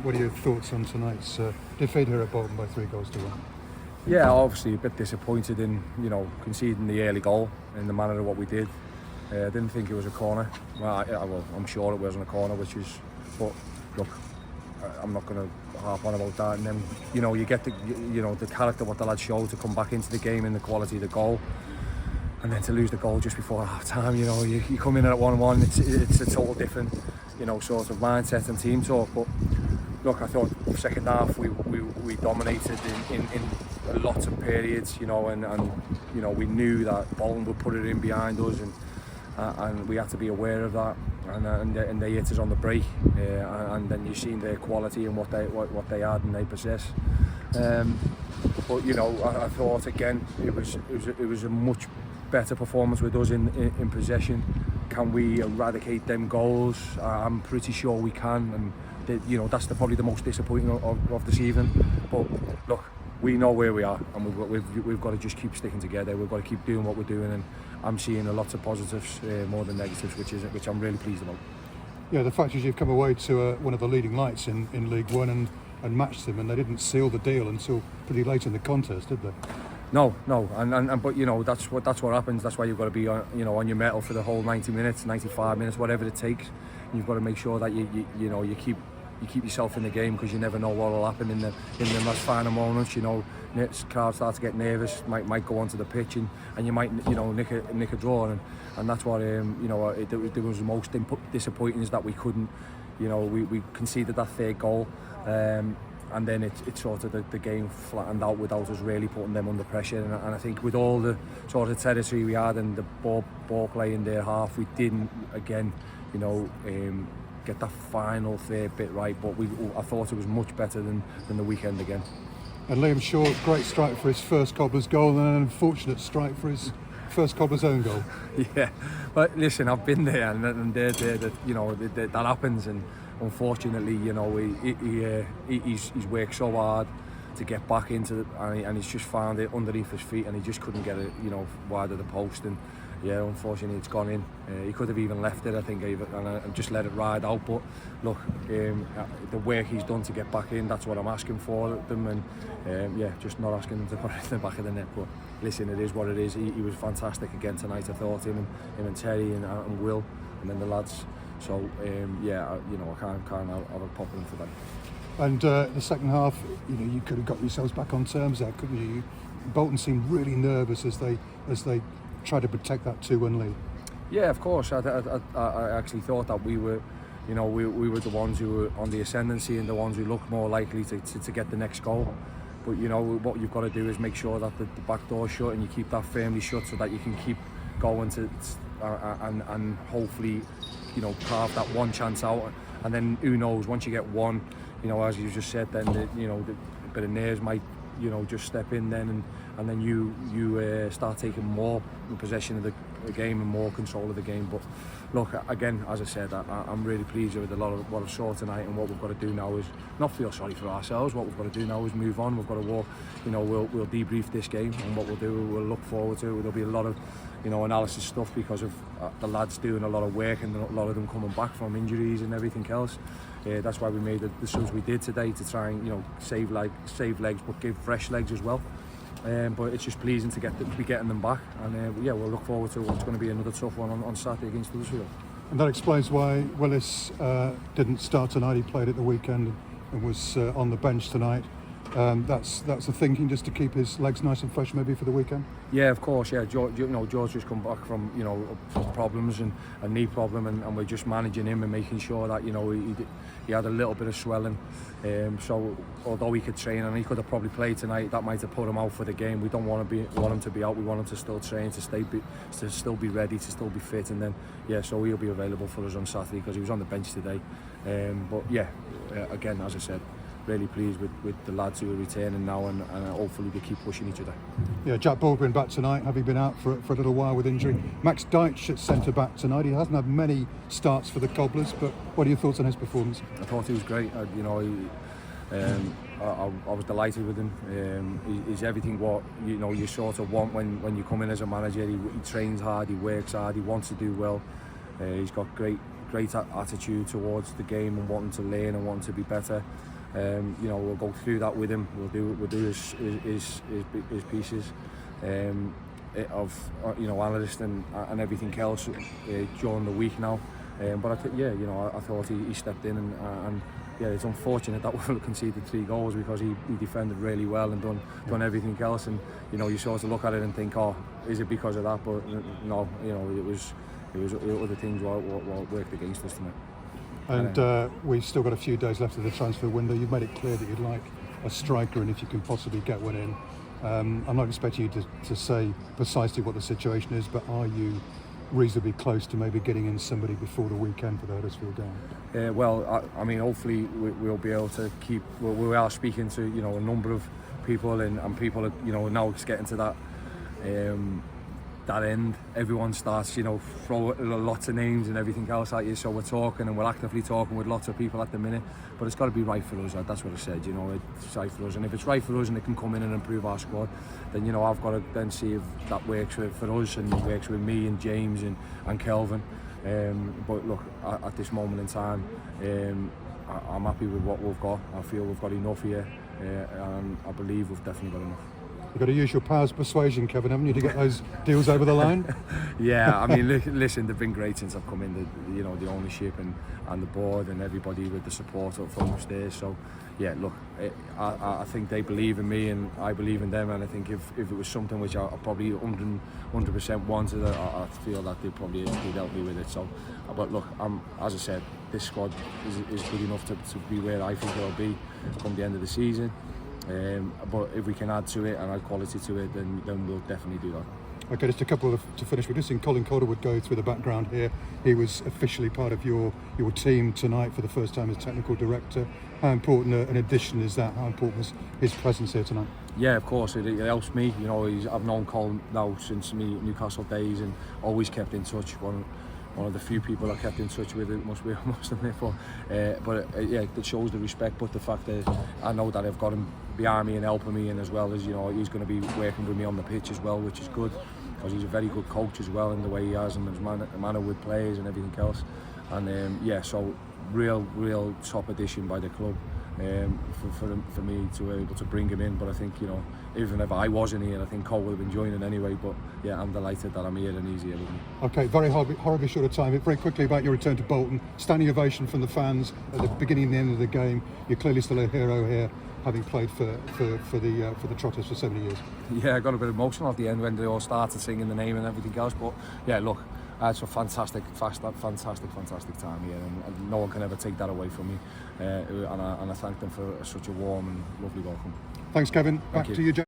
What are your thoughts on tonight's defeat here at Bolton by 3-1? Yeah, obviously a bit disappointed in conceding the early goal in the manner of what we did. I didn't think it was a corner. Well, I'm sure it wasn't a corner, but look, I'm not going to harp on about that. And then you get the character what the lads showed to come back into the game and the quality of the goal, and then to lose the goal just before half time. You come in at 1-1. It's a total different sort of mindset and team talk. But look, I thought the second half we dominated in lots of periods, and we knew that Bolton would put it in behind us, and we had to be aware of that, and they hit us on the break, and then you've seen their quality and what they had and they possess. But I thought again it was a much better performance with us in possession. Can we eradicate them goals? I'm pretty sure we can, and that's probably the most disappointing of this evening. But look, we know where we are, and we've got to just keep sticking together. We've got to keep doing what we're doing, and I'm seeing lots of positives more than negatives, which I'm really pleased about. Yeah, the fact is you've come away to one of the leading lights in League One and matched them, and they didn't seal the deal until pretty late in the contest, did they? No, but that's what happens. That's why you've got to be on your mettle for the whole 90 minutes, 95 minutes, whatever it takes. You've got to make sure that you keep yourself in the game, because you never know what will happen in the last final moments. Crowd start to get nervous, might go onto the pitch, and you might nick a draw, and that's what it was the most disappointing, is that we couldn't, we conceded that third goal, and then it sort of the game flattened out without us really putting them under pressure, and I think with all the sort of territory we had and the ball play in their half, we didn't again get that final third bit right, but I thought it was much better than the weekend again. And Liam Shaw, great strike for his first Cobbler's goal, and an unfortunate strike for his first Cobbler's own goal. Yeah, but listen, I've been there, and that happens, and unfortunately, he's worked so hard to get back into it, and he's just found it underneath his feet, and he just couldn't get it, wide of the post, and yeah, unfortunately it's gone in. He could have even left it, I think, and just let it ride out. But look, the work he's done to get back in, that's what I'm asking for them, and just not asking them to put it in the back of the net. But listen, it is what it is. He was fantastic again tonight. I thought him and Terry and Will, and then the lads. So I can't have a problem for them. And the second half, you could have got yourselves back on terms there, couldn't you? Bolton seemed really nervous as they tried to protect that 2-1 lead. Yeah, of course. I actually thought that we were the ones who were on the ascendancy and the ones who looked more likely to get the next goal. But what you've got to do is make sure that the back door's shut, and you keep that firmly shut, so that you can keep going and hopefully carve that one chance out. And then who knows, once you get one, as you just said, then the bit of nerves might just step in then, and then you start taking more possession of the game and more control of the game. But look, again, as I said, I'm really pleased with a lot of what I saw tonight, and what we've got to do now is not feel sorry for ourselves. What we've got to do now is move on. We've got to walk, we'll debrief this game, and what we'll do, we'll look forward to it. There'll be a lot of analysis stuff because of the lads doing a lot of work, and a lot of them coming back from injuries and everything else. That's why we made the decisions we did today, to try and save legs, but give fresh legs as well. But it's just pleasing to be getting them back, and we'll look forward to what's going to be another tough one on Saturday against Huddersfield. And that explains why Willis didn't start tonight. He played at the weekend and was on the bench tonight. That's the thinking, just to keep his legs nice and fresh, maybe for the weekend. Yeah, of course. Yeah, George just come back from problems and a knee problem, and we're just managing him and making sure that he had a little bit of swelling. So although he could train and he could have probably played tonight, that might have put him out for the game. We don't want him to be out. We want him to still train, to still be ready, to still be fit, and then so he'll be available for us on Saturday, because he was on the bench today. But again, as I said, really pleased with the lads who are returning now, and hopefully they keep pushing each other. Yeah, Jack Baldwin back tonight, having been out for a little while with injury. Max Deitch at centre back tonight. He hasn't had many starts for the Cobblers, but what are your thoughts on his performance? I thought he was great. I was delighted with him. He's everything what you sort of want when you come in as a manager. He trains hard, he works hard, he wants to do well. He's got great great attitude towards the game and wanting to learn and wanting to be better. You know, we'll go through that with him. We'll do his pieces of you know, analyst and everything else during the week now. But I think, yeah, you know, I thought he stepped in and yeah, it's unfortunate that we conceded 3 goals because he defended really well and done everything else. And you know, you sort of look at it and think, oh, is it because of that? But no, you know, it was other things what worked against us tonight. And we've still got a few days left of the transfer window. You've made it clear that you'd like a striker, and if you can possibly get one in. I'm not expecting you to say precisely what the situation is, but are you reasonably close to maybe getting in somebody before the weekend for the Huddersfield game? Well, I mean, hopefully we'll be able to keep. We are speaking to, you know, a number of people, and people are, you know, now it's getting to that that end. Everyone starts, you know, throw lots of names and everything else at you. So we're talking, and we're actively talking with lots of people at the minute. But it's got to be right for us. That's what I said. You know, it's right for us. And if it's right for us and it can come in and improve our squad, then, you know, I've got to then see if that works for us and works with me and James and Kelvin. But look, at this moment in time, I'm happy with what we've got. I feel we've got enough here, and I believe we've definitely got enough. You've got to use your powers of persuasion, Kevin, haven't you, to get those deals over the line? Yeah, I mean, listen, they've been great since I've come in. You know, the ownership and the board and everybody with the support up from upstairs. So, yeah, look, I think they believe in me and I believe in them. And I think if it was something which I probably 100% wanted, I feel that they'd help me with it. So, but look, as I said, this squad is good enough to be where I think it'll be come the end of the season. But if we can add to it and add quality to it, then we'll definitely do that. Okay, just a couple to finish. We've just seen Colin Calderwood go through the background here. He was officially part of your team tonight for the first time as technical director. How important an addition is that? How important was his presence here tonight? Yeah, of course, it helps me. You know, I've known Colin now since me Newcastle days and always kept in touch. One of the few people I kept in touch with, it must admit. But yeah, it shows the respect. But the fact that I know that I've got him behind me and helping me, and as well as, you know, he's going to be working with me on the pitch as well, which is good because he's a very good coach as well in the way he has and his manner with players and everything else. And yeah, so real top addition by the club. For me to be able to bring him in, but I think, you know, even if I wasn't here, I think Cole would have been joining anyway. But yeah, I'm delighted that I'm here and he's here with me. Okay, horribly short of time. Very quickly about your return to Bolton. Standing ovation from the fans at the beginning and the end of the game. You're clearly still a hero here, having played for the Trotters for so many years. Yeah, I got a bit emotional at the end when they all started singing the name and everything else. But yeah, look. It's a fantastic time here, and no one can ever take that away from me. And I thank them for such a warm and lovely welcome. Thanks, Kevin. Back to you, James.